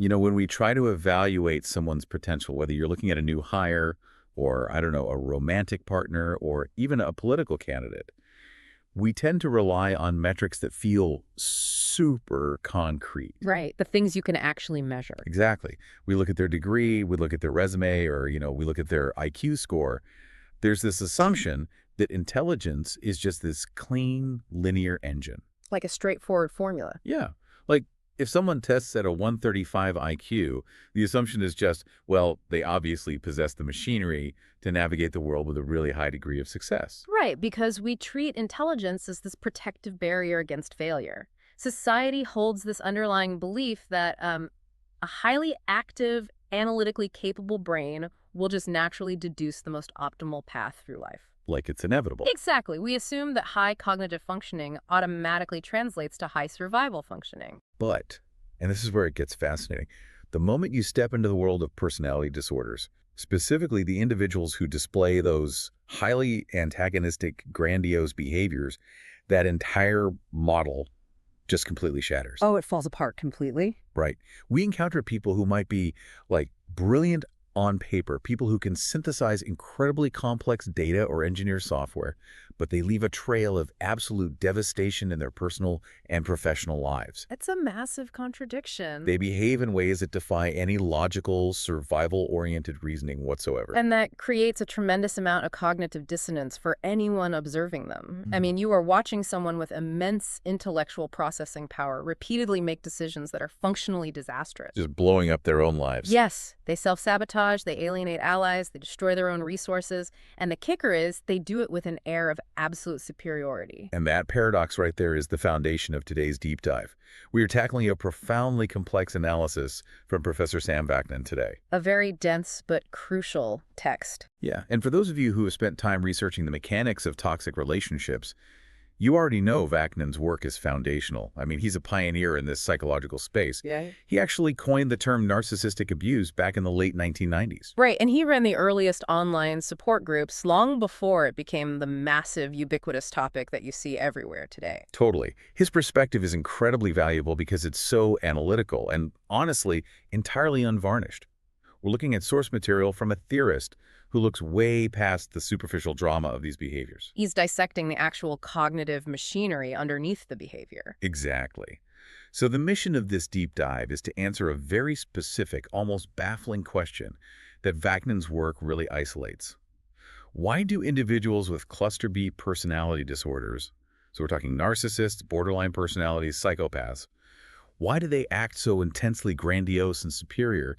You know, when we try to evaluate someone's potential, whether you're looking at a new hire or, I don't know, a romantic partner or even a political candidate, we tend to rely on metrics that feel super concrete. Right. The things you can actually measure. Exactly. We look at their degree, we look at their resume, or, we look at their IQ score. There's this assumption that intelligence is just this clean, linear engine. Like a straightforward formula. Yeah. Like, if someone tests at a 135 IQ, the assumption is just, well, they obviously possess the machinery to navigate the world with a really high degree of success. Right, because we treat intelligence as this protective barrier against failure. Society holds this underlying belief that a highly active, analytically capable brain will just naturally deduce the most optimal path through life. Like it's inevitable. Exactly. We assume that high cognitive functioning automatically translates to high survival functioning. But, and this is where it gets fascinating, the moment you step into the world of personality disorders, specifically the individuals who display those highly antagonistic, grandiose behaviors, that entire model just completely shatters. Oh, it falls apart completely? Right. We encounter people who might be, like, brilliant on paper, people who can synthesize incredibly complex data or engineer software, but they leave a trail of absolute devastation in their personal and professional lives. It's a massive contradiction. They behave in ways that defy any logical, survival-oriented reasoning whatsoever. And that creates a tremendous amount of cognitive dissonance for anyone observing them. I mean, you are watching someone with immense intellectual processing power repeatedly make decisions that are functionally disastrous. Just blowing up their own lives. Yes, they self-sabotage, they alienate allies, they destroy their own resources, and the kicker is they do it with an air of absolute superiority. And that paradox right there is the foundation of today's deep dive. We are tackling a profoundly complex analysis from Professor Sam Vaknin today. A very dense but crucial text. Yeah, and for those of you who have spent time researching the mechanics of toxic relationships, you already know Vaknin's work is foundational. I mean, he's a pioneer in this psychological space. Yeah. He actually coined the term narcissistic abuse back in the late 1990s. Right, and he ran the earliest online support groups long before it became the massive, ubiquitous topic that you see everywhere today. Totally. His perspective is incredibly valuable because it's so analytical and, honestly, entirely unvarnished. We're looking at source material from a theorist who looks way past the superficial drama of these behaviors. He's dissecting the actual cognitive machinery underneath the behavior. Exactly. So the mission of this deep dive is to answer a very specific, almost baffling question that Vaknin's work really isolates. Why do individuals with cluster B personality disorders, so we're talking narcissists, borderline personalities, psychopaths, why do they act so intensely grandiose and superior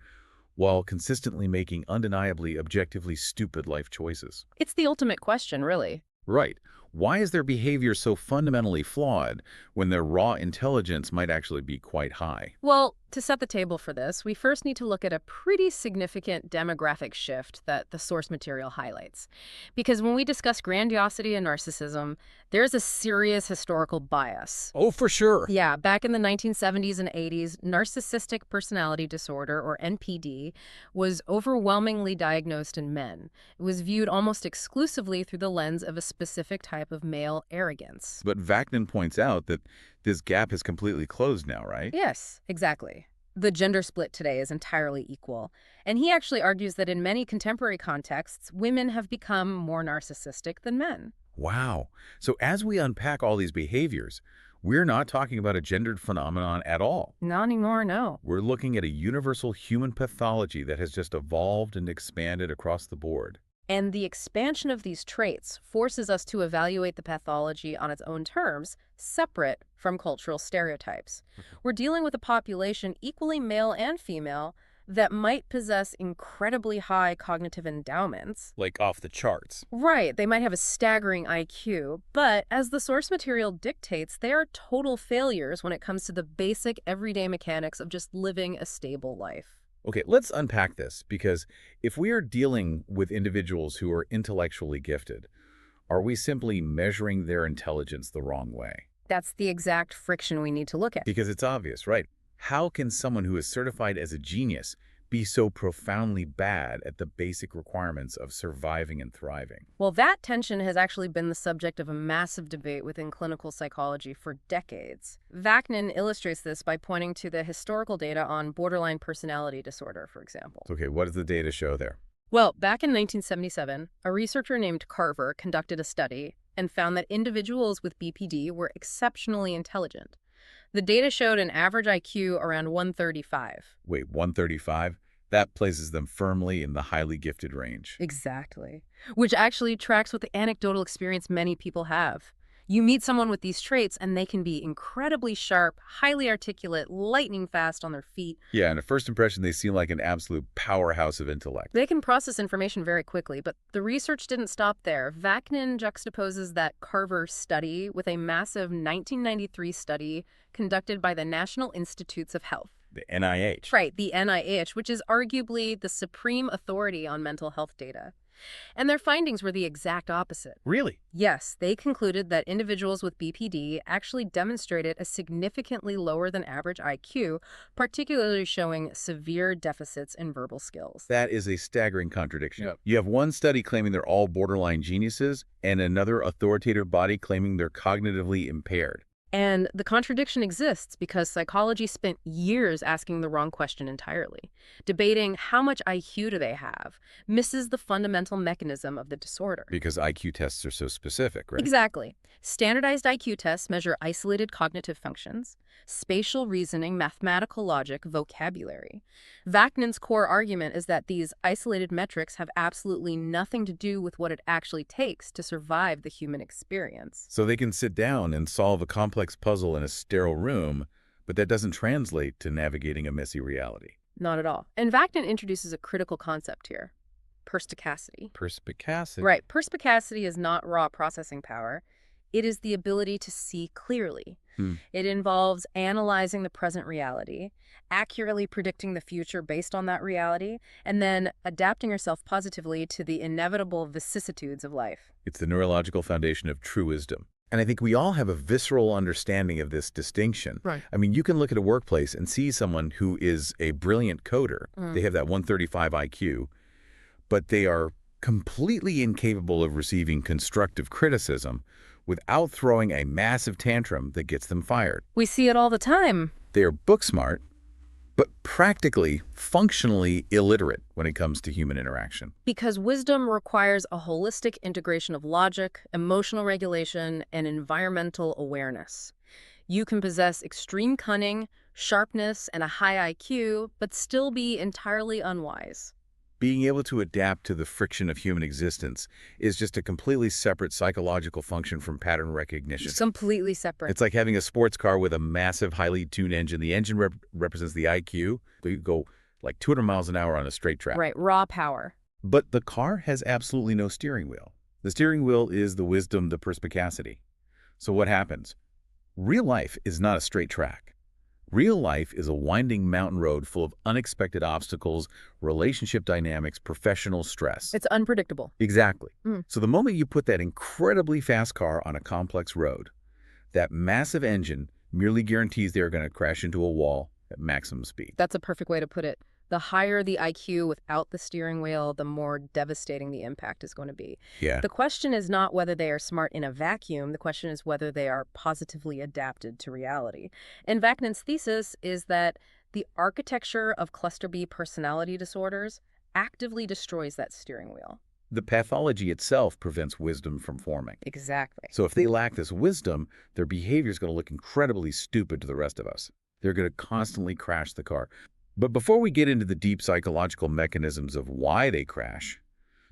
while consistently making undeniably, objectively stupid life choices? It's the ultimate question, really. Right. Why is their behavior so fundamentally flawed when their raw intelligence might actually be quite high? Well, to set the table for this, we first need to look at a pretty significant demographic shift that the source material highlights. Because when we discuss grandiosity and narcissism, there's a serious historical bias. Oh, for sure. Yeah, back in the 1970s and 80s, narcissistic personality disorder, or NPD, was overwhelmingly diagnosed in men. It was viewed almost exclusively through the lens of a specific type of male arrogance. But Vaknin points out that this gap is completely closed now, right? Yes, exactly. The gender split today is entirely equal. And he actually argues that in many contemporary contexts, women have become more narcissistic than men. Wow. So as we unpack all these behaviors, we're not talking about a gendered phenomenon at all. Not anymore, no. We're looking at a universal human pathology that has just evolved and expanded across the board. And the expansion of these traits forces us to evaluate the pathology on its own terms, separate from cultural stereotypes. We're dealing with a population equally male and female that might possess incredibly high cognitive endowments. Like off the charts. Right, they might have a staggering IQ, but as the source material dictates, they are total failures when it comes to the basic everyday mechanics of just living a stable life. Okay, let's unpack this, because if we are dealing with individuals who are intellectually gifted, are we simply measuring their intelligence the wrong way? That's the exact friction we need to look at. Because it's obvious, right? How can someone who is certified as a genius be so profoundly bad at the basic requirements of surviving and thriving? Well, that tension has actually been the subject of a massive debate within clinical psychology for decades. Vaknin illustrates this by pointing to the historical data on borderline personality disorder, for example. Okay, what does the data show there? Well, back in 1977, a researcher named Carver conducted a study and found that individuals with BPD were exceptionally intelligent. The data showed an average IQ around 135. Wait, 135? That places them firmly in the highly gifted range. Exactly. Which actually tracks with the anecdotal experience many people have. You meet someone with these traits and they can be incredibly sharp, highly articulate, lightning fast on their feet. Yeah, and at first impression, they seem like an absolute powerhouse of intellect. They can process information very quickly, but the research didn't stop there. Vaknin juxtaposes that Carver study with a massive 1993 study conducted by the National Institutes of Health. The NIH. Right, the NIH, which is arguably the supreme authority on mental health data. And their findings were the exact opposite. Really? Yes, they concluded that individuals with BPD actually demonstrated a significantly lower than average IQ, particularly showing severe deficits in verbal skills. That is a staggering contradiction. Yep. You have one study claiming they're all borderline geniuses and another authoritative body claiming they're cognitively impaired. And the contradiction exists because psychology spent years asking the wrong question entirely. Debating how much IQ do they have misses the fundamental mechanism of the disorder. Because IQ tests are so specific, right? Exactly. Standardized IQ tests measure isolated cognitive functions, spatial reasoning, mathematical logic, vocabulary. Vaknin's core argument is that these isolated metrics have absolutely nothing to do with what it actually takes to survive the human experience. So they can sit down and solve a complex puzzle in a sterile room, but that doesn't translate to navigating a messy reality. Not at all. And Vaknin introduces a critical concept here: perspicacity. Perspicacity. Right. Perspicacity is not raw processing power. It is the ability to see clearly. It involves analyzing the present reality, accurately predicting the future based on that reality, and then adapting yourself positively to the inevitable vicissitudes of life. It's the neurological foundation of true wisdom. And I think we all have a visceral understanding of this distinction. Right. I mean, you can look at a workplace and see someone who is a brilliant coder. They have that 135 IQ, but they are completely incapable of receiving constructive criticism without throwing a massive tantrum that gets them fired. We see it all the time. They are book smart, but practically, functionally illiterate when it comes to human interaction. Because wisdom requires a holistic integration of logic, emotional regulation, and environmental awareness. You can possess extreme cunning, sharpness, and a high IQ, but still be entirely unwise. Being able to adapt to the friction of human existence is just a completely separate psychological function from pattern recognition. It's completely separate. It's like having a sports car with a massive, highly tuned engine. The engine represents the IQ. You go like 200 miles an hour on a straight track. Right, raw power. But the car has absolutely no steering wheel. The steering wheel is the wisdom, the perspicacity. So what happens? Real life is not a straight track. Real life is a winding mountain road full of unexpected obstacles, relationship dynamics, professional stress. It's unpredictable. Exactly. So the moment you put that incredibly fast car on a complex road, that massive engine merely guarantees they're going to crash into a wall at maximum speed. That's a perfect way to put it. The higher the IQ without the steering wheel, the more devastating the impact is going to be. Yeah. The question is not whether they are smart in a vacuum. The question is whether they are positively adapted to reality. And Vaknin's thesis is that the architecture of cluster B personality disorders actively destroys that steering wheel. The pathology itself prevents wisdom from forming. Exactly. So if they lack this wisdom, their behavior is going to look incredibly stupid to the rest of us. They're going to constantly crash the car. But before we get into the deep psychological mechanisms of why they crash,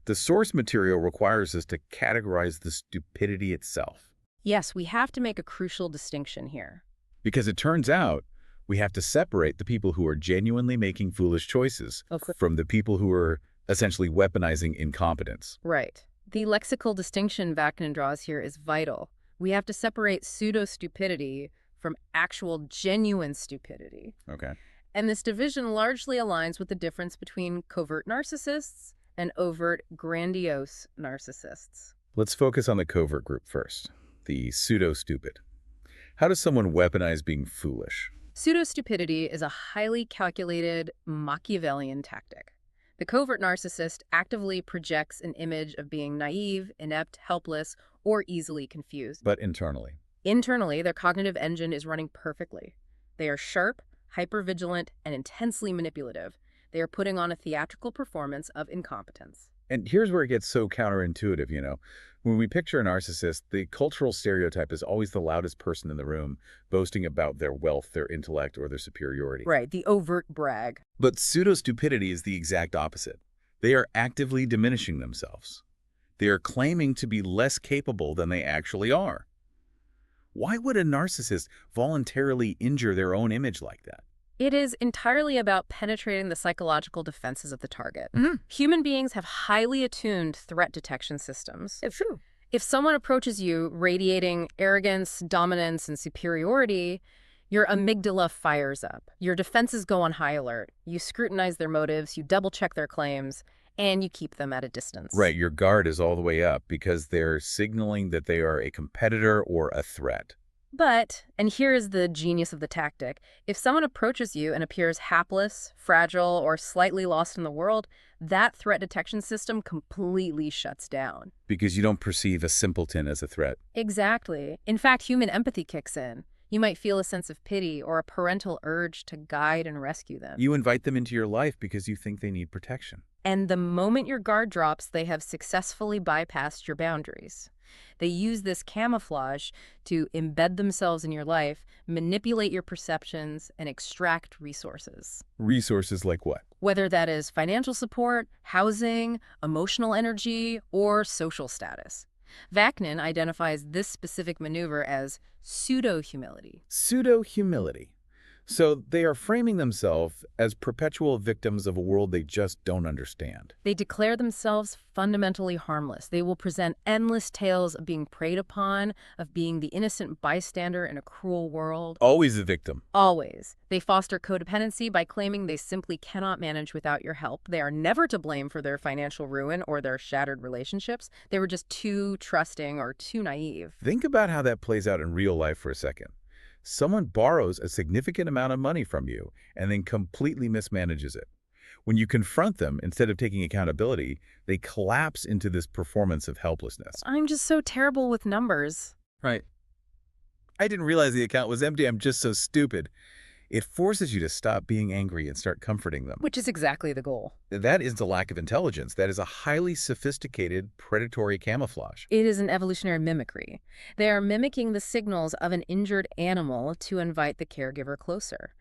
the source material requires us to categorize the stupidity itself. Yes, we have to make a crucial distinction here. Because it turns out we have to separate the people who are genuinely making foolish choices from the people who are essentially weaponizing incompetence. Right. The lexical distinction Vaknin draws here is vital. We have to separate pseudo-stupidity from actual genuine stupidity. Okay. And this division largely aligns with the difference between covert narcissists and overt grandiose narcissists. Let's focus on the covert group first, the pseudo-stupid. How does someone weaponize being foolish? Pseudo-stupidity is a highly calculated Machiavellian tactic. The covert narcissist actively projects an image of being naive, inept, helpless, or easily confused. But internally. Internally, their cognitive engine is running perfectly. They are sharp, hypervigilant, and intensely manipulative. They are putting on a theatrical performance of incompetence. And here's where it gets so counterintuitive. When we picture a narcissist, the cultural stereotype is always the loudest person in the room, boasting about their wealth, their intellect, or their superiority. Right, the overt brag. But pseudo-stupidity is the exact opposite. They are actively diminishing themselves. They are claiming to be less capable than they actually are. Why would a narcissist voluntarily injure their own image like that? It is entirely about penetrating the psychological defenses of the target. Human beings have highly attuned threat detection systems. It's true. If someone approaches you radiating arrogance, dominance, and superiority, your amygdala fires up. Your defenses go on high alert. You scrutinize their motives, you double-check their claims, and you keep them at a distance. Right, your guard is all the way up because they're signaling that they are a competitor or a threat. But, and here is the genius of the tactic, if someone approaches you and appears hapless, fragile, or slightly lost in the world, that threat detection system completely shuts down. Because you don't perceive a simpleton as a threat. Exactly. In fact, human empathy kicks in. You might feel a sense of pity or a parental urge to guide and rescue them. You invite them into your life because you think they need protection. And the moment your guard drops, they have successfully bypassed your boundaries. They use this camouflage to embed themselves in your life, manipulate your perceptions, and extract resources. Resources like what? Whether that is financial support, housing, emotional energy, or social status. Vaknin identifies this specific maneuver as pseudo-humility. Pseudo-humility. So they are framing themselves as perpetual victims of a world they just don't understand. They declare themselves fundamentally harmless. They will present endless tales of being preyed upon, of being the innocent bystander in a cruel world. Always a victim. Always. They foster codependency by claiming they simply cannot manage without your help. They are never to blame for their financial ruin or their shattered relationships. They were just too trusting or too naive. Think about how that plays out in real life for a second. Someone borrows a significant amount of money from you and then completely mismanages it. When you confront them, instead of taking accountability, they collapse into this performance of helplessness. I'm just so terrible with numbers. Right. I didn't realize the account was empty. I'm just so stupid. It forces you to stop being angry and start comforting them. Which is exactly the goal. That isn't a lack of intelligence. That is a highly sophisticated predatory camouflage. It is an evolutionary mimicry. They are mimicking the signals of an injured animal to invite the caregiver closer.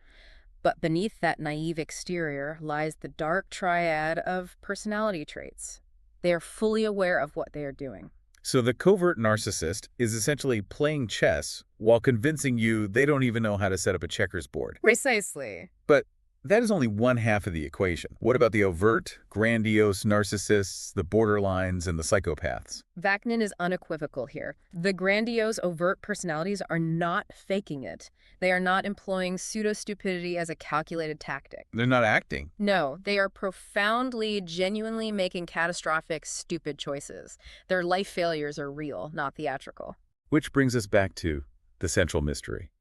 But beneath that naive exterior lies the dark triad of personality traits. They are fully aware of what they are doing. So the covert narcissist is essentially playing chess while convincing you they don't even know how to set up a checkers board. Precisely. But that is only one half of the equation. What about the overt, grandiose narcissists, the borderlines, and the psychopaths? Vaknin is unequivocal here. The grandiose, overt personalities are not faking it. They are not employing pseudo-stupidity as a calculated tactic. They're not acting. No, they are profoundly, genuinely making catastrophic, stupid choices. Their life failures are real, not theatrical. Which brings us back to the central mystery.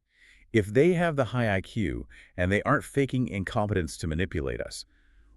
If they have the high IQ and they aren't faking incompetence to manipulate us,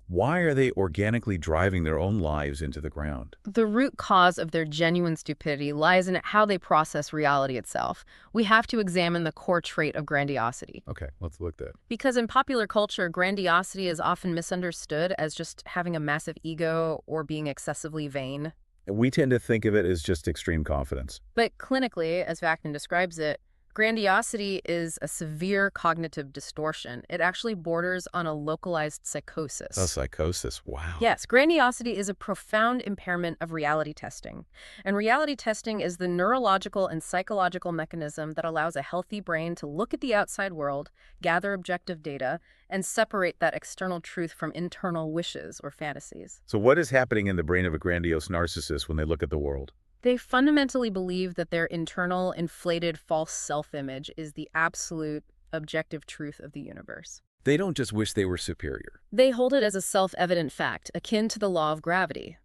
why are they organically driving their own lives into the ground? The root cause of their genuine stupidity lies in how they process reality itself. We have to examine the core trait of grandiosity. Okay, let's look at that. Because in popular culture, grandiosity is often misunderstood as just having a massive ego or being excessively vain. We tend to think of it as just extreme confidence. But clinically, as Vaknin describes it, grandiosity is a severe cognitive distortion. It actually borders on a localized psychosis. A psychosis, wow. Yes, grandiosity is a profound impairment of reality testing. And reality testing is the neurological and psychological mechanism that allows a healthy brain to look at the outside world, gather objective data, and separate that external truth from internal wishes or fantasies. So what is happening in the brain of a grandiose narcissist when they look at the world? They fundamentally believe that their internal, inflated, false self-image is the absolute, objective truth of the universe. They don't just wish they were superior. They hold it as a self-evident fact, akin to the law of gravity.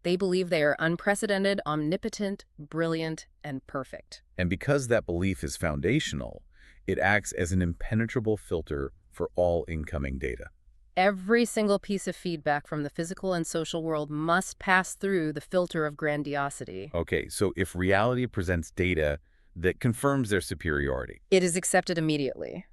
They believe they are unprecedented, omnipotent, brilliant, and perfect. And because that belief is foundational, It acts as an impenetrable filter for all incoming data. Every single piece of feedback from the physical and social world must pass through the filter of grandiosity. Okay, so if reality presents data that confirms their superiority, It is accepted immediately.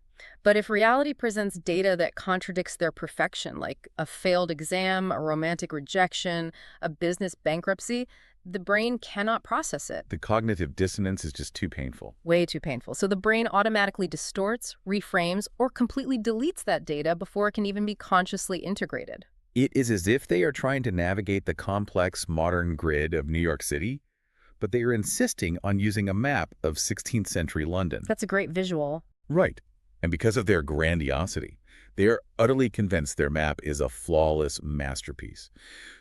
But if reality presents data that contradicts their perfection, like a failed exam, a romantic rejection, a business bankruptcy, the brain cannot process it. the cognitive dissonance is just too painful. Way too painful. So the brain automatically distorts, reframes, or completely deletes that data before it can even be consciously integrated. It is as if they are trying to navigate the complex modern grid of New York City, but they are insisting on using a map of 16th century London. That's a great visual. Right. And because of their grandiosity, they are utterly convinced their map is a flawless masterpiece.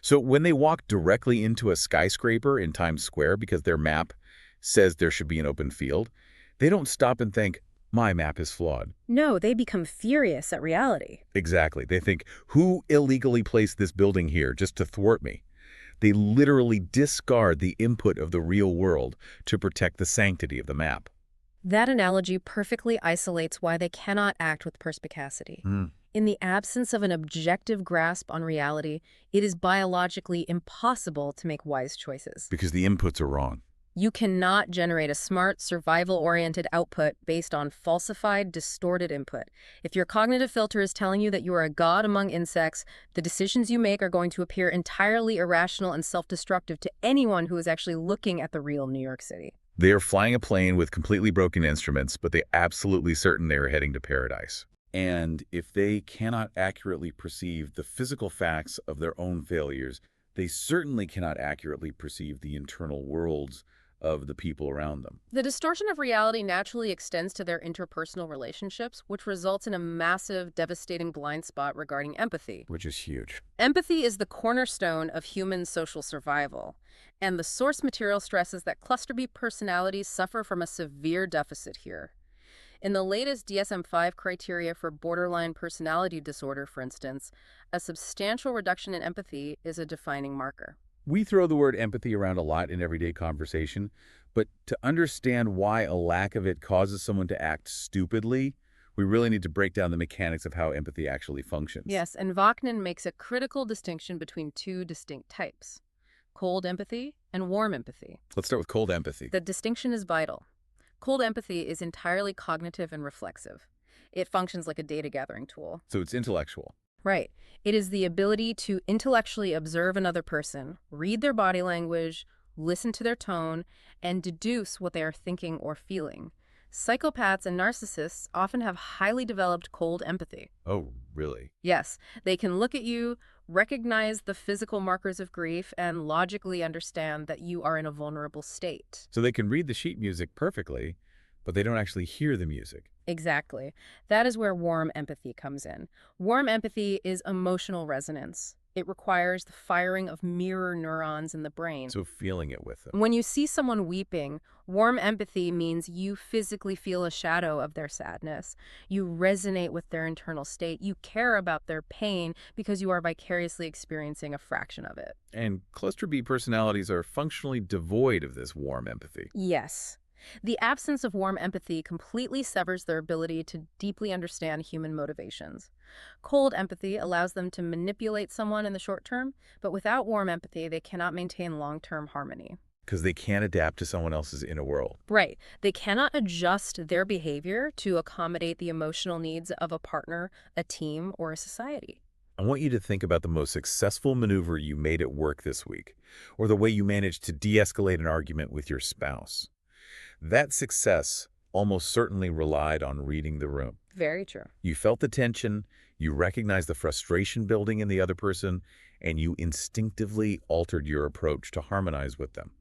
So when they walk directly into a skyscraper in Times Square because their map says there should be an open field, they don't stop and think, my map is flawed. No, they become furious at reality. Exactly. They think, who illegally placed this building here just to thwart me? They literally discard the input of the real world to protect the sanctity of the map. That analogy perfectly isolates why they cannot act with perspicacity. In the absence of an objective grasp on reality, it is biologically impossible to make wise choices. Because the inputs are wrong. You cannot generate a smart, survival-oriented output based on falsified, distorted input. If your cognitive filter is telling you that you are a god among insects, the decisions you make are going to appear entirely irrational and self-destructive to anyone who is actually looking at the real New York City. They are flying a plane with completely broken instruments, but they're absolutely certain they are heading to paradise. And if they cannot accurately perceive the physical facts of their own failures, they certainly cannot accurately perceive the internal worlds of the people around them. The distortion of reality naturally extends to their interpersonal relationships, which results in a massive, devastating blind spot regarding empathy. Which is huge. Empathy is the cornerstone of human social survival, and the source material stresses that cluster B personalities suffer from a severe deficit here. In the latest DSM-5 criteria for borderline personality disorder, for instance, a substantial reduction in empathy is a defining marker. We throw the word empathy around a lot in everyday conversation, but to understand why a lack of it causes someone to act stupidly, we really need to break down the mechanics of how empathy actually functions. Yes, and Vaknin makes a critical distinction between two distinct types: cold empathy and warm empathy. Let's start with cold empathy. The distinction is vital. Cold empathy is entirely cognitive and reflexive. It functions like a data gathering tool. So it's intellectual. Right. It is the ability to intellectually observe another person, read their body language, listen to their tone, and deduce what they are thinking or feeling. Psychopaths and narcissists often have highly developed cold empathy. Oh, really? Yes, they can look at you, recognize the physical markers of grief, and logically understand that you are in a vulnerable state. So they can read the sheet music perfectly, but they don't actually hear the music. Exactly. That is where warm empathy comes in. Warm empathy is emotional resonance. It requires the firing of mirror neurons in the brain. So feeling it with them. When you see someone weeping, warm empathy means you physically feel a shadow of their sadness. You resonate with their internal state. You care about their pain because you are vicariously experiencing a fraction of it. And cluster B personalities are functionally devoid of this warm empathy. Yes. The absence of warm empathy completely severs their ability to deeply understand human motivations. Cold empathy allows them to manipulate someone in the short term, but without warm empathy, they cannot maintain long-term harmony. Because they can't adapt to someone else's inner world. Right. They cannot adjust their behavior to accommodate the emotional needs of a partner, a team, or a society. I want you to think about the most successful maneuver you made at work this week, or the way you managed to de-escalate an argument with your spouse. That success almost certainly relied on reading the room. Very true. You felt the tension, you recognized the frustration building in the other person, and you instinctively altered your approach to harmonize with them.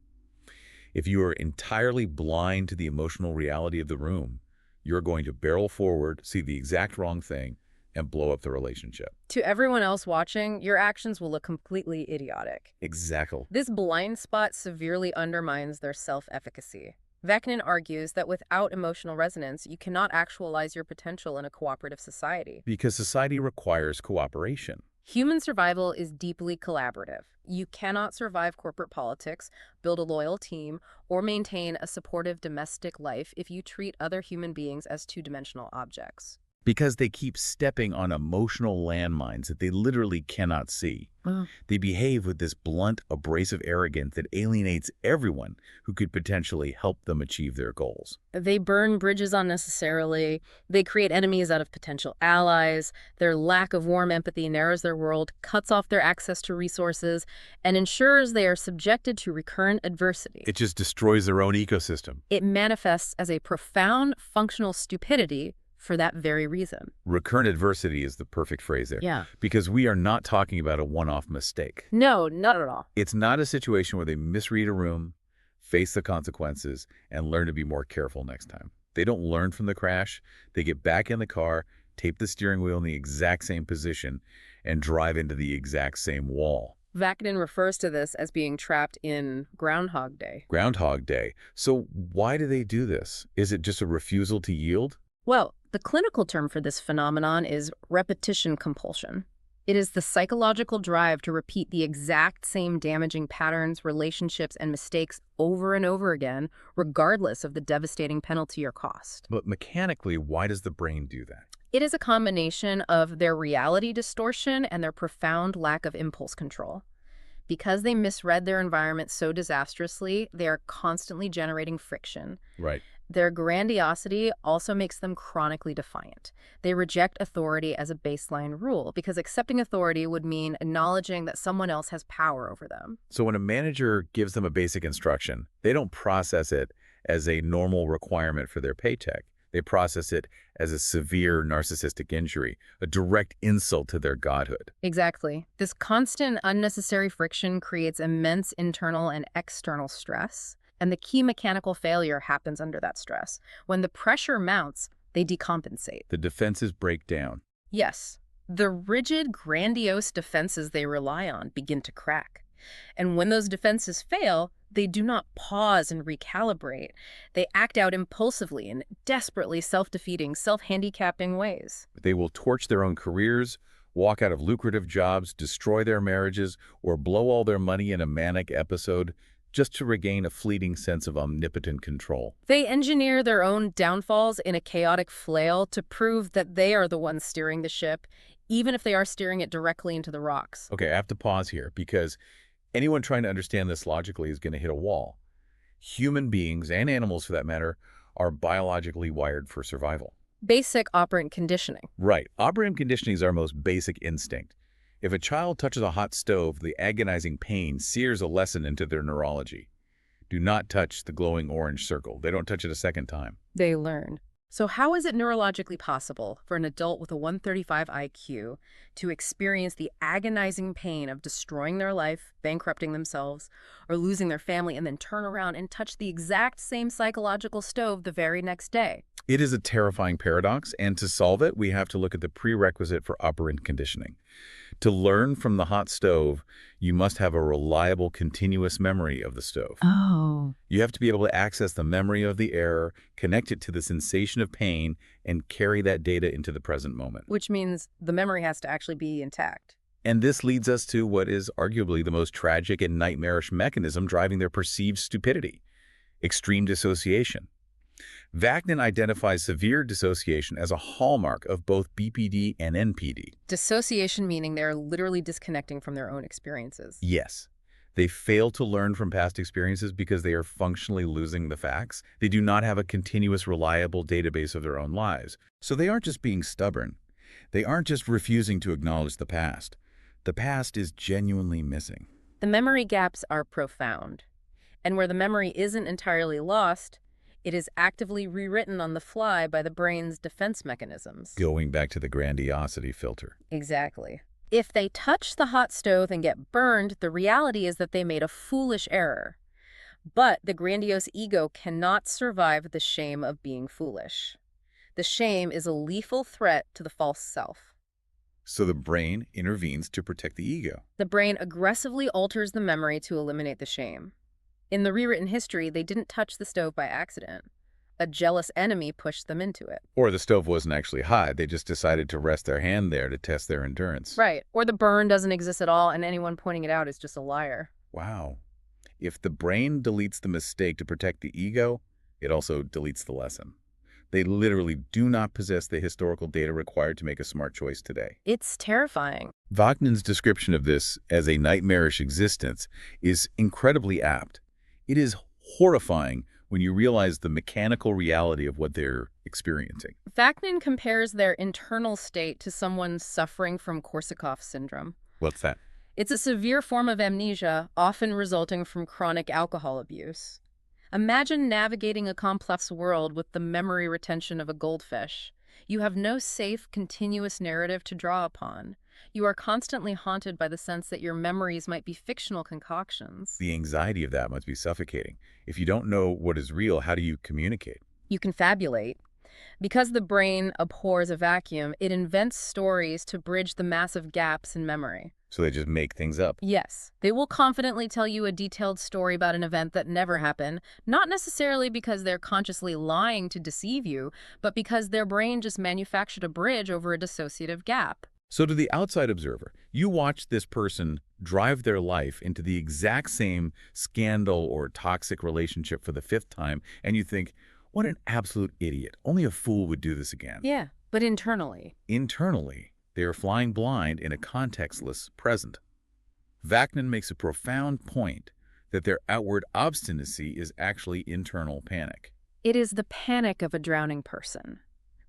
If you are entirely blind to the emotional reality of the room, you're going to barrel forward, see the exact wrong thing, and blow up the relationship. To everyone else watching, your actions will look completely idiotic. Exactly. This blind spot severely undermines their self-efficacy. Vaknin argues that without emotional resonance, you cannot actualize your potential in a cooperative society. Because society requires cooperation. Human survival is deeply collaborative. You cannot survive corporate politics, build a loyal team, or maintain a supportive domestic life if you treat other human beings as two-dimensional objects. Because they keep stepping on emotional landmines that they literally cannot see. They behave with this blunt, abrasive arrogance that alienates everyone who could potentially help them achieve their goals. They burn bridges unnecessarily. They create enemies out of potential allies. Their lack of warm empathy narrows their world, cuts off their access to resources, and ensures they are subjected to recurrent adversity. It just destroys their own ecosystem. It manifests as a profound functional stupidity for that very reason. Recurrent adversity is the perfect phrase there. Yeah. Because we are not talking about a one-off mistake. No, not at all. It's not a situation where they misread a room, face the consequences, and learn to be more careful next time. They don't learn from the crash. They get back in the car, tape the steering wheel in the exact same position, and drive into the exact same wall. Vaknin refers to this as being trapped in Groundhog Day. Groundhog Day. So why do they do this? Is it just a refusal to yield? Well, the clinical term for this phenomenon is repetition compulsion. It is the psychological drive to repeat the exact same damaging patterns, relationships, and mistakes over and over again, regardless of the devastating penalty or cost. But mechanically, why does the brain do that? It is a combination of their reality distortion and their profound lack of impulse control. Because they misread their environment so disastrously, they are constantly generating friction. Right. Their grandiosity also makes them chronically defiant. They reject authority as a baseline rule because accepting authority would mean acknowledging that someone else has power over them. So when a manager gives them a basic instruction, they don't process it as a normal requirement for their paycheck. They process it as a severe narcissistic injury, a direct insult to their godhood. Exactly. This constant, unnecessary friction creates immense internal and external stress. And the key mechanical failure happens under that stress. When the pressure mounts, they decompensate. The defenses break down. Yes. The rigid, grandiose defenses they rely on begin to crack. And when those defenses fail, they do not pause and recalibrate. They act out impulsively in desperately self-defeating, self-handicapping ways. They will torch their own careers, walk out of lucrative jobs, destroy their marriages, or blow all their money in a manic episode just to regain a fleeting sense of omnipotent control. They engineer their own downfalls in a chaotic flail to prove that they are the ones steering the ship, even if they are steering it directly into the rocks. Okay, I have to pause here because anyone trying to understand this logically is going to hit a wall. Human beings, and animals for that matter, are biologically wired for survival. Basic operant conditioning. Right. Operant conditioning is our most basic instinct. If a child touches a hot stove, the agonizing pain sears a lesson into their neurology. Do not touch the glowing orange circle. They don't touch it a second time. They learn. So how is it neurologically possible for an adult with a 135 IQ to experience the agonizing pain of destroying their life, bankrupting themselves, or losing their family, and then turn around and touch the exact same psychological stove the very next day? It is a terrifying paradox, and to solve it, we have to look at the prerequisite for operant conditioning. To learn from the hot stove, you must have a reliable, continuous memory of the stove. Oh. You have to be able to access the memory of the error, connect it to the sensation of pain, and carry that data into the present moment. Which means the memory has to actually be intact. And this leads us to what is arguably the most tragic and nightmarish mechanism driving their perceived stupidity: extreme dissociation. Vaknin identifies severe dissociation as a hallmark of both BPD and NPD. Dissociation meaning they're literally disconnecting from their own experiences. Yes. They fail to learn from past experiences because they are functionally losing the facts. They do not have a continuous, reliable database of their own lives. So they aren't just being stubborn. They aren't just refusing to acknowledge the past. The past is genuinely missing. The memory gaps are profound. And where the memory isn't entirely lost, it is actively rewritten on the fly by the brain's defense mechanisms. Going back to the grandiosity filter. Exactly. If they touch the hot stove and get burned, the reality is that they made a foolish error. But the grandiose ego cannot survive the shame of being foolish. The shame is a lethal threat to the false self. So the brain intervenes to protect the ego. The brain aggressively alters the memory to eliminate the shame. In the rewritten history, they didn't touch the stove by accident. A jealous enemy pushed them into it. Or the stove wasn't actually hot. They just decided to rest their hand there to test their endurance. Right. Or the burn doesn't exist at all, and anyone pointing it out is just a liar. Wow. If the brain deletes the mistake to protect the ego, it also deletes the lesson. They literally do not possess the historical data required to make a smart choice today. It's terrifying. Wagnan's description of this as a nightmarish existence is incredibly apt. It is horrifying when you realize the mechanical reality of what they're experiencing. Vagnin compares their internal state to someone suffering from Korsakoff syndrome. What's that? It's a severe form of amnesia, often resulting from chronic alcohol abuse. Imagine navigating a complex world with the memory retention of a goldfish. You have no safe, continuous narrative to draw upon. You are constantly haunted by the sense that your memories might be fictional concoctions. The anxiety of that must be suffocating. If you don't know what is real, how do you communicate? You confabulate. Because the brain abhors a vacuum, it invents stories to bridge the massive gaps in memory. So they just make things up. Yes, they will confidently tell you a detailed story about an event that never happened, not necessarily because they're consciously lying to deceive you, but because their brain just manufactured a bridge over a dissociative gap. So to the outside observer, you watch this person drive their life into the exact same scandal or toxic relationship for the 5th time, and you think, what an absolute idiot. Only a fool would do this again. Yeah, but internally. Internally, they are flying blind in a contextless present. Vaknin makes a profound point that their outward obstinacy is actually internal panic. It is the panic of a drowning person.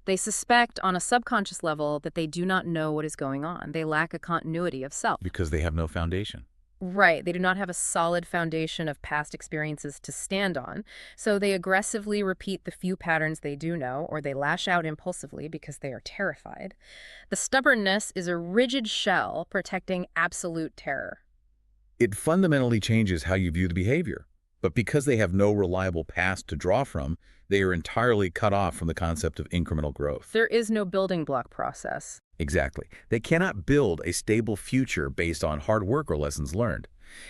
They suspect on a subconscious level that they do not know what is going on. They lack a continuity of self. Because they have no foundation. Right. They do not have a solid foundation of past experiences to stand on, so they aggressively repeat the few patterns they do know, or they lash out impulsively because they are terrified. The stubbornness is a rigid shell protecting absolute terror. It fundamentally changes how you view the behavior. But because they have no reliable past to draw from, they are entirely cut off from the concept of incremental growth. There is no building block process. Exactly. They cannot build a stable future based on hard work or lessons learned.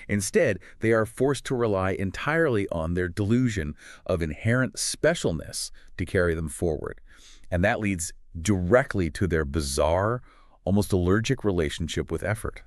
Instead, they are forced to rely entirely on their delusion of inherent specialness to carry them forward. And that leads directly to their bizarre, almost allergic relationship with effort.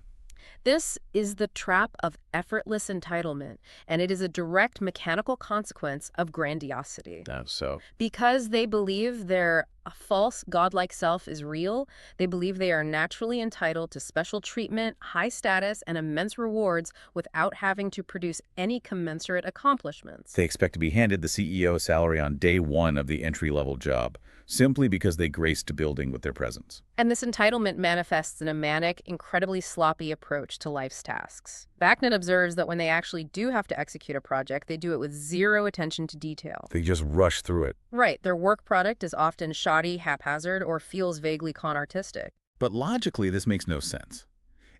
This is the trap of effortless entitlement, and it is a direct mechanical consequence of grandiosity. So, Because they believe their false godlike self is real, they believe they are naturally entitled to special treatment, high status, and immense rewards without having to produce any commensurate accomplishments. they expect to be handed the CEO salary on day one of the entry-level job, simply because they graced a building with their presence. And this entitlement manifests in a manic, incredibly sloppy approach to life's tasks. Vaknin observes that when they actually do have to execute a project, they do it with zero attention to detail. They just rush through it. Right, their work product is often shoddy, haphazard, or feels vaguely con-artistic. But logically, this makes no sense.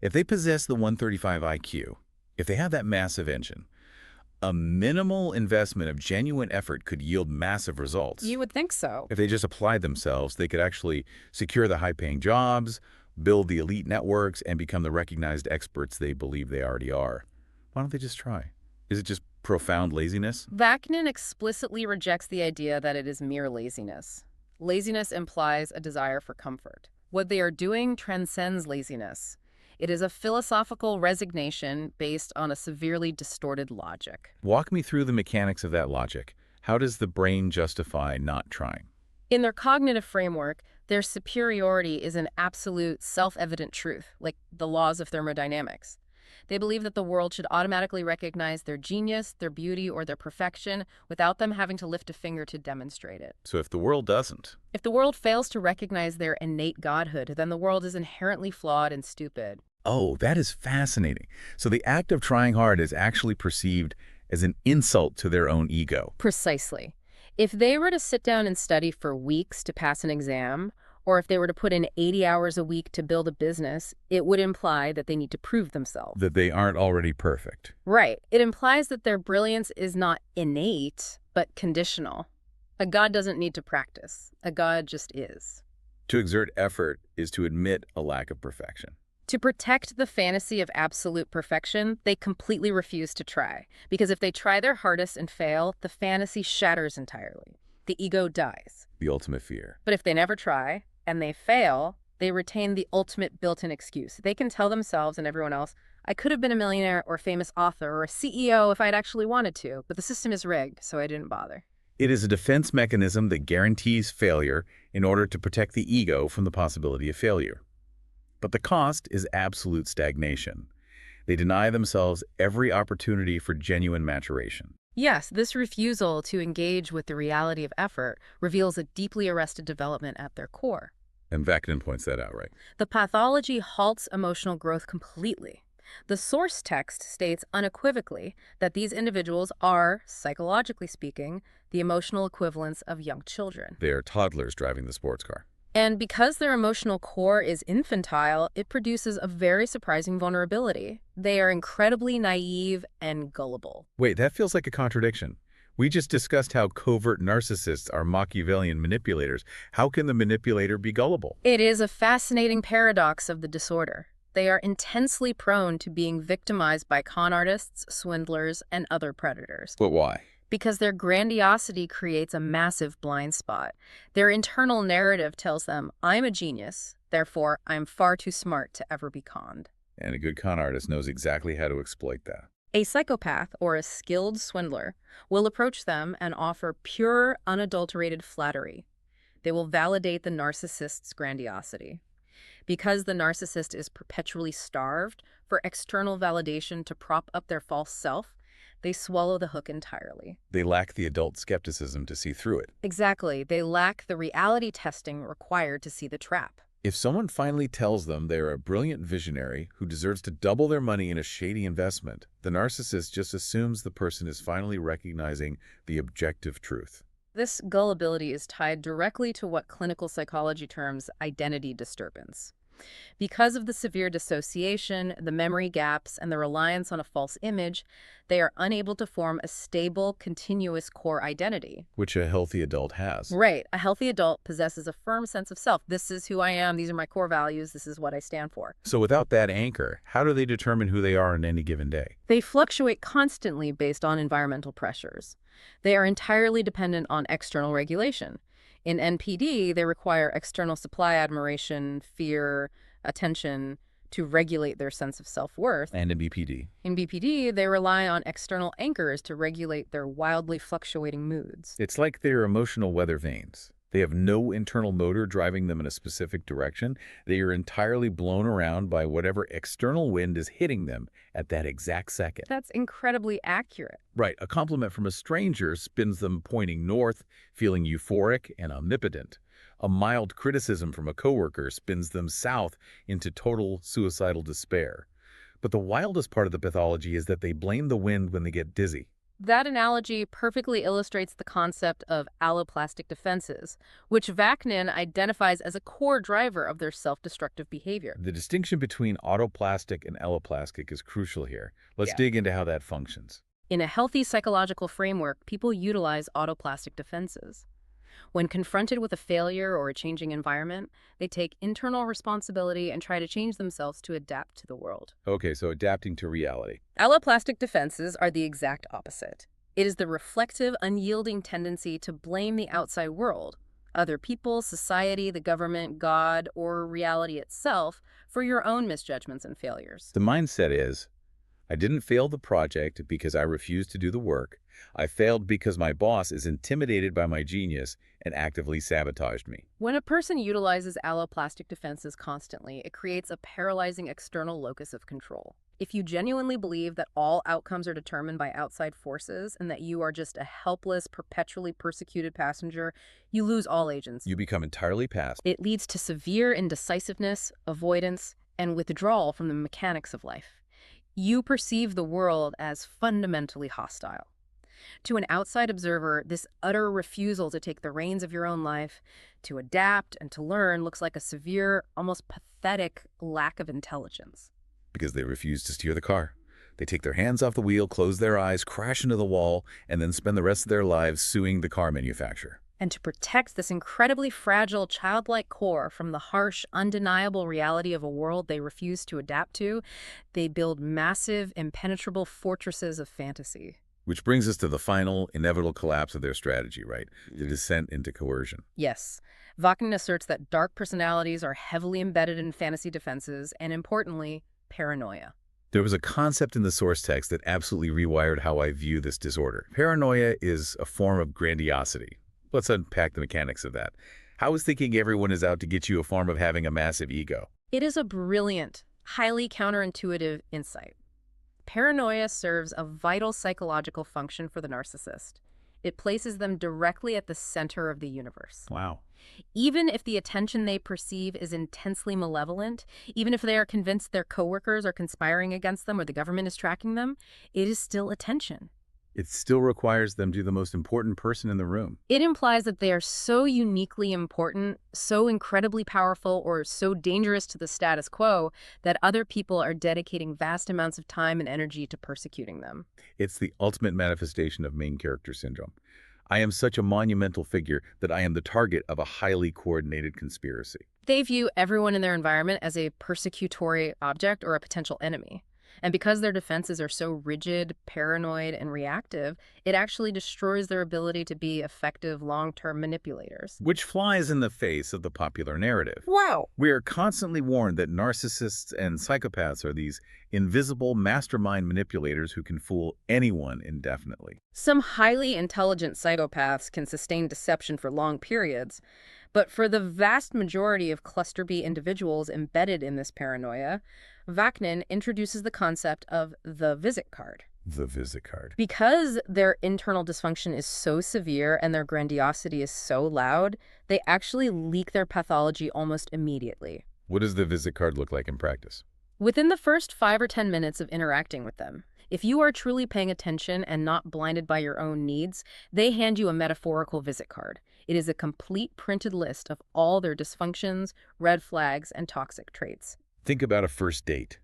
If they possess the 135 IQ, if they have that massive engine, a minimal investment of genuine effort could yield massive results. You would think so. If they just applied themselves, they could actually secure the high-paying jobs, build the elite networks, and become the recognized experts they believe they already are. Why don't they just try? Is it just profound laziness? Vaknin explicitly rejects the idea that it is mere laziness. Laziness implies a desire for comfort. What they are doing transcends laziness. It is a philosophical resignation based on a severely distorted logic. Walk me through the mechanics of that logic. How does the brain justify not trying? In their cognitive framework, their superiority is an absolute, self-evident truth, like the laws of thermodynamics. They believe that the world should automatically recognize their genius, their beauty, or their perfection without them having to lift a finger to demonstrate it. So if the world doesn't, If the world fails to recognize their innate godhood, then the world is inherently flawed and stupid. oh, that is fascinating. So the act of trying hard is actually perceived as an insult to their own ego. Precisely. If they were to sit down and study for weeks to pass an exam, or if they were to put in 80 hours a week to build a business, it would imply that they need to prove themselves. That they aren't already perfect. Right. It implies that their brilliance is not innate, but conditional. A god doesn't need to practice. A god just is. To exert effort is to admit a lack of perfection. To protect the fantasy of absolute perfection, they completely refuse to try. Because if they try their hardest and fail, the fantasy shatters entirely. The ego dies. The ultimate fear. But if they never try, and they fail, they retain the ultimate built-in excuse. They can tell themselves and everyone else, I could have been a millionaire or a famous author or a CEO if I'd actually wanted to, but the system is rigged, so I didn't bother. It is a defense mechanism that guarantees failure in order to protect the ego from the possibility of failure. But the cost is absolute stagnation. They deny themselves every opportunity for genuine maturation. Yes, this refusal to engage with the reality of effort reveals a deeply arrested development at their core. And Vaknin points that out, right? The pathology halts emotional growth completely. The source text states unequivocally that these individuals are, psychologically speaking, the emotional equivalents of young children. They are toddlers driving the sports car. And because their emotional core is infantile, it produces a very surprising vulnerability. They are incredibly naive and gullible. Wait, that feels like a contradiction. We just discussed how covert narcissists are Machiavellian manipulators. How can the manipulator be gullible? It is a fascinating paradox of the disorder. They are intensely prone to being victimized by con artists, swindlers, and other predators. But why? Because their grandiosity creates a massive blind spot. Their internal narrative tells them, I'm a genius, therefore I'm far too smart to ever be conned. And a good con artist knows exactly how to exploit that. A psychopath or a skilled swindler will approach them and offer pure, unadulterated flattery. They will validate the narcissist's grandiosity. Because the narcissist is perpetually starved for external validation to prop up their false self, they swallow the hook entirely. They lack the adult skepticism to see through it. Exactly. They lack the reality testing required to see the trap. If someone finally tells them they're a brilliant visionary who deserves to double their money in a shady investment, the narcissist just assumes the person is finally recognizing the objective truth. This gullibility is tied directly to what clinical psychology terms identity disturbance. Because of the severe dissociation, the memory gaps, and the reliance on a false image, they are unable to form a stable, continuous core identity. Which a healthy adult has. Right. A healthy adult possesses a firm sense of self. This is who I am. These are my core values. This is what I stand for. So without that anchor, how do they determine who they are on any given day? They fluctuate constantly based on environmental pressures. They are entirely dependent on external regulation. In NPD, they require external supply admiration, fear, attention to regulate their sense of self-worth. And in BPD? In BPD, they rely on external anchors to regulate their wildly fluctuating moods. It's like their emotional weather vanes. They have no internal motor driving them in a specific direction. They are entirely blown around by whatever external wind is hitting them at that exact second. That's incredibly accurate. Right. A compliment from a stranger spins them pointing north, feeling euphoric and omnipotent. A mild criticism from a coworker spins them south into total suicidal despair. But the wildest part of the pathology is that they blame the wind when they get dizzy. That analogy perfectly illustrates the concept of alloplastic defenses, which Vaknin identifies as a core driver of their self-destructive behavior. The distinction between autoplastic and alloplastic is crucial here. Let's dig into how that functions. In a healthy psychological framework, people utilize autoplastic defenses. When confronted with a failure or a changing environment, they take internal responsibility and try to change themselves to adapt to the world. Okay, so adapting to reality. Alloplastic defenses are the exact opposite. It is the reflective, unyielding tendency to blame the outside world, other people, society, the government, God, or reality itself, for your own misjudgments and failures. The mindset is, I didn't fail the project because I refused to do the work. I failed because my boss is intimidated by my genius and actively sabotaged me. When a person utilizes alloplastic defenses constantly, it creates a paralyzing external locus of control. If you genuinely believe that all outcomes are determined by outside forces and that you are just a helpless, perpetually persecuted passenger, you lose all agency. You become entirely passive. It leads to severe indecisiveness, avoidance, and withdrawal from the mechanics of life. You perceive the world as fundamentally hostile. To an outside observer, this utter refusal to take the reins of your own life, to adapt and to learn, looks like a severe, almost pathetic lack of intelligence. Because they refuse to steer the car. They take their hands off the wheel, close their eyes, crash into the wall, and then spend the rest of their lives suing the car manufacturer. And to protect this incredibly fragile, childlike core from the harsh, undeniable reality of a world they refuse to adapt to, they build massive, impenetrable fortresses of fantasy. Which brings us to the final, inevitable collapse of their strategy, right? The descent into coercion. Yes. Vaknin asserts that dark personalities are heavily embedded in fantasy defenses and, importantly, paranoia. There was a concept in the source text that absolutely rewired how I view this disorder. Paranoia is a form of grandiosity. Let's unpack the mechanics of that. How is thinking everyone is out to get you a form of having a massive ego? It is a brilliant, highly counterintuitive insight. Paranoia serves a vital psychological function for the narcissist. It places them directly at the center of the universe. Wow. Even if the attention they perceive is intensely malevolent, even if they are convinced their coworkers are conspiring against them or the government is tracking them, it is still attention. It still requires them to be the most important person in the room. It implies that they are so uniquely important, so incredibly powerful, or so dangerous to the status quo that other people are dedicating vast amounts of time and energy to persecuting them. It's the ultimate manifestation of main character syndrome. I am such a monumental figure that I am the target of a highly coordinated conspiracy. They view everyone in their environment as a persecutory object or a potential enemy. And because their defenses are so rigid, paranoid, and reactive, it actually destroys their ability to be effective long-term manipulators. Which flies in the face of the popular narrative. Wow. We are constantly warned that narcissists and psychopaths are these invisible mastermind manipulators who can fool anyone indefinitely. Some highly intelligent psychopaths can sustain deception for long periods, but for the vast majority of cluster B individuals embedded in this paranoia, Vaknin introduces the concept of the visit card. The visit card. Because their internal dysfunction is so severe and their grandiosity is so loud, they actually leak their pathology almost immediately. What does the visit card look like in practice? Within the first 5 or 10 minutes of interacting with them, if you are truly paying attention and not blinded by your own needs, they hand you a metaphorical visit card. It is a complete printed list of all their dysfunctions, red flags, and toxic traits. Think about a first date.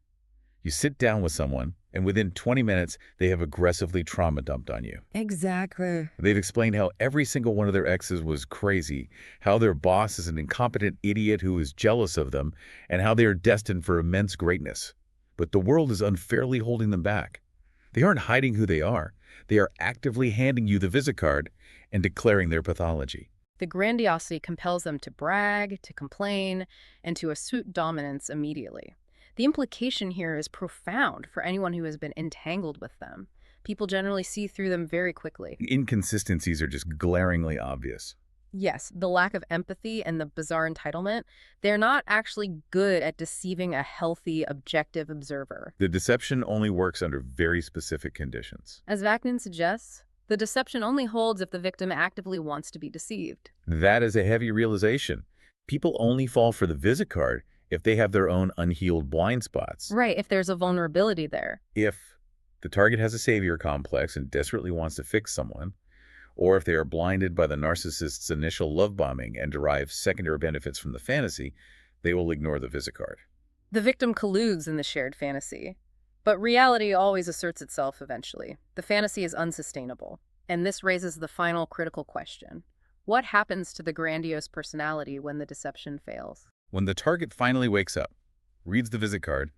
You sit down with someone, and within 20 minutes, they have aggressively trauma dumped on you. Exactly. They've explained how every single one of their exes was crazy, how their boss is an incompetent idiot who is jealous of them, and how they are destined for immense greatness. But the world is unfairly holding them back. They aren't hiding who they are. They are actively handing you the visit card and declaring their pathology. The grandiosity compels them to brag, to complain, and to assert dominance immediately. The implication here is profound for anyone who has been entangled with them. People generally see through them very quickly. Inconsistencies are just glaringly obvious. Yes, the lack of empathy and the bizarre entitlement, they're not actually good at deceiving a healthy, objective observer. The deception only works under very specific conditions. As Vaknin suggests, the deception only holds if the victim actively wants to be deceived. That is a heavy realization. People only fall for the visit card if they have their own unhealed blind spots. Right, if there's a vulnerability there. If the target has a savior complex and desperately wants to fix someone, or if they are blinded by the narcissist's initial love bombing and derive secondary benefits from the fantasy, they will ignore the visit card. The victim colludes in the shared fantasy. But reality always asserts itself eventually. The fantasy is unsustainable. And this raises the final critical question. What happens to the grandiose personality when the deception fails? When the target finally wakes up, reads the visit card,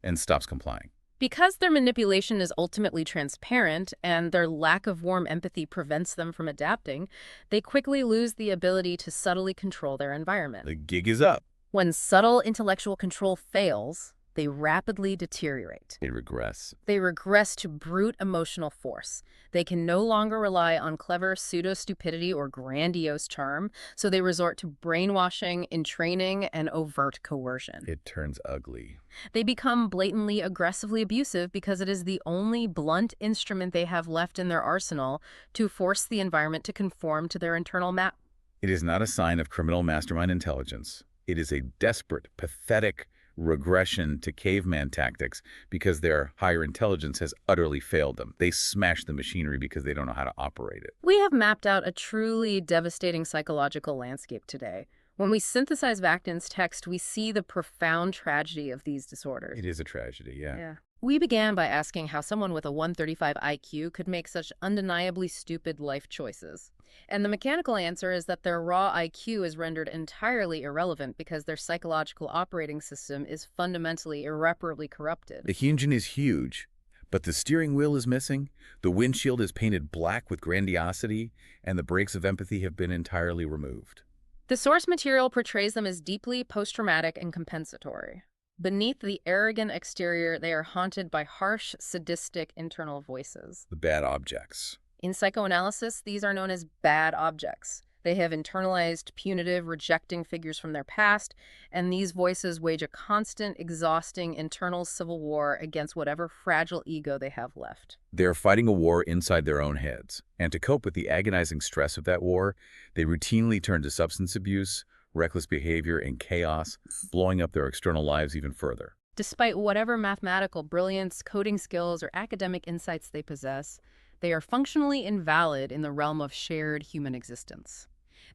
and stops complying. Because their manipulation is ultimately transparent and their lack of warm empathy prevents them from adapting, they quickly lose the ability to subtly control their environment. The gig is up. When subtle intellectual control fails, they rapidly deteriorate. They regress. They regress to brute emotional force. They can no longer rely on clever pseudo-stupidity or grandiose charm, so they resort to brainwashing, entraining, and overt coercion. It turns ugly. They become blatantly aggressively abusive because it is the only blunt instrument they have left in their arsenal to force the environment to conform to their internal map. It is not a sign of criminal mastermind intelligence. It is a desperate, pathetic regression to caveman tactics because their higher intelligence has utterly failed them. They smash the machinery because they don't know how to operate it. We have mapped out a truly devastating psychological landscape today. When we synthesize Vaknin's text, we see the profound tragedy of these disorders. It is a tragedy, yeah. We began by asking how someone with a 135 IQ could make such undeniably stupid life choices. And the mechanical answer is that their raw IQ is rendered entirely irrelevant because their psychological operating system is fundamentally irreparably corrupted. The engine is huge, But the steering wheel is missing, the windshield is painted black with grandiosity, and the brakes of empathy have been entirely removed. The source material portrays them as deeply post-traumatic and compensatory. Beneath the arrogant exterior, they are haunted by harsh, sadistic internal voices. The bad objects. In psychoanalysis, these are known as bad objects. They have internalized, punitive, rejecting figures from their past, and these voices wage a constant, exhausting internal civil war against whatever fragile ego they have left. They are fighting a war inside their own heads, and to cope with the agonizing stress of that war, they routinely turn to substance abuse, reckless behavior, and chaos, blowing up their external lives even further. Despite whatever mathematical brilliance, coding skills, or academic insights they possess, they are functionally invalid in the realm of shared human existence.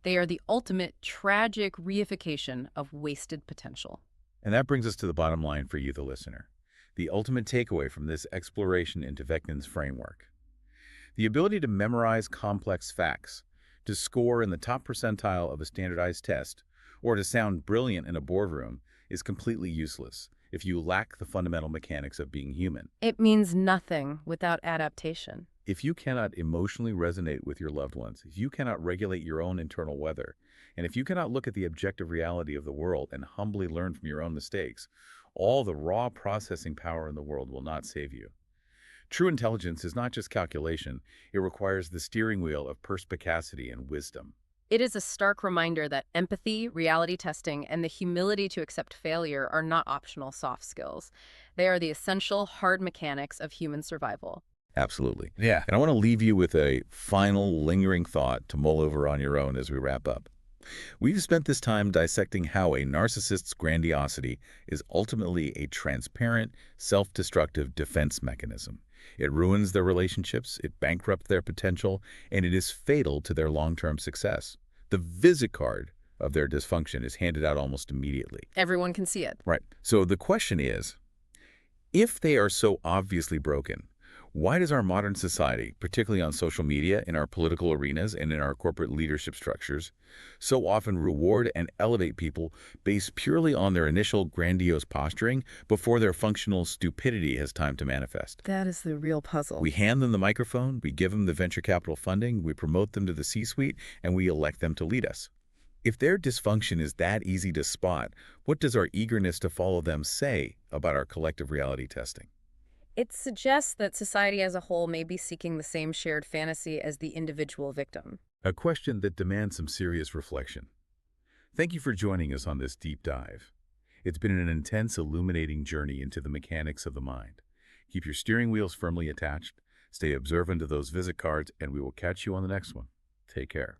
They are the ultimate tragic reification of wasted potential. And that brings us to the bottom line for you, the listener. The ultimate takeaway from this exploration into Vecnan's framework. The ability to memorize complex facts, to score in the top percentile of a standardized test, or to sound brilliant in a boardroom is completely useless if you lack the fundamental mechanics of being human. It means nothing without adaptation. If you cannot emotionally resonate with your loved ones, if you cannot regulate your own internal weather, and if you cannot look at the objective reality of the world and humbly learn from your own mistakes, all the raw processing power in the world will not save you. True intelligence is not just calculation, it requires the steering wheel of perspicacity and wisdom. It is a stark reminder that empathy, reality testing, and the humility to accept failure are not optional soft skills. They are the essential hard mechanics of human survival. Absolutely. Yeah. And I want to leave you with a final lingering thought to mull over on your own as we wrap up. We've spent this time dissecting how a narcissist's grandiosity is ultimately a transparent, self-destructive defense mechanism. It ruins their relationships, it bankrupts their potential, and it is fatal to their long-term success. The visit card of their dysfunction is handed out almost immediately. Everyone can see it. Right. So the question is, if they are so obviously broken, why does our modern society, particularly on social media, in our political arenas, and in our corporate leadership structures, so often reward and elevate people based purely on their initial grandiose posturing before their functional stupidity has time to manifest? That is the real puzzle. We hand them the microphone, we give them the venture capital funding, we promote them to the C-suite, and we elect them to lead us. If their dysfunction is that easy to spot, what does our eagerness to follow them say about our collective reality testing? It suggests that society as a whole may be seeking the same shared fantasy as the individual victim. A question that demands some serious reflection. Thank you for joining us on this deep dive. It's been an intense, illuminating journey into the mechanics of the mind. Keep your steering wheels firmly attached, stay observant of those visit cards, and we will catch you on the next one. Take care.